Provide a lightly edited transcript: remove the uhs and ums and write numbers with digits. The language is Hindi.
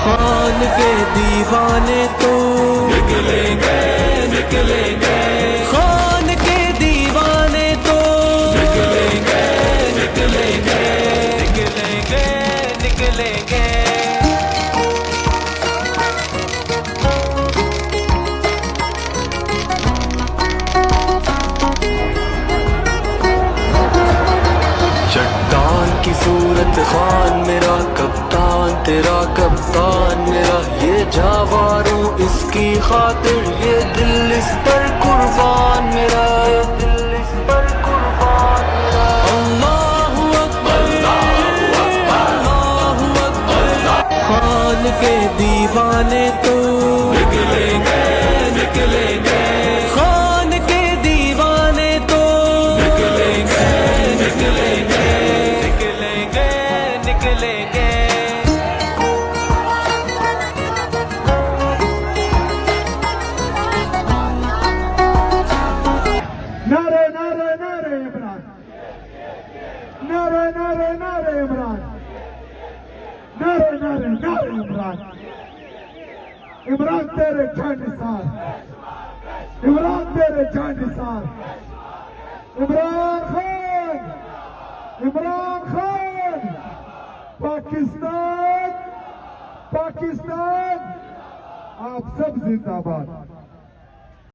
खान के दीवाने तो निकलेंगे निकलेंगे, खान के दीवाने तो निकलेंगे निकलेंगे निकलेंगे निकलेंगे। चट्टान की सूरत खान मेरा कप्तान, तेरा कप्तान मेरा, ये जावारों इसकी खातिर, ये दिल इस पर कुर्बान मेरा, ये दिल इस पर कुर्बान मेरा। अल्लाहु अकबर अल्लाहु अकबर, खान के दीवाने तो निकलेंगे निकलेंगे, खान के दीवाने तो निकलेंगे निकलेंगे निकलेंगे निकलेंगे। नारे नारे नारे इमरान, नारे नारे नारे इमरान, नारे नारे नारे इमरान। इमरान तेरे जानिसार, इमरान तेरे जानिसार। इमरान खान, इमरान खान, पाकिस्तान, पाकिस्तान, आप सब जिंदाबाद।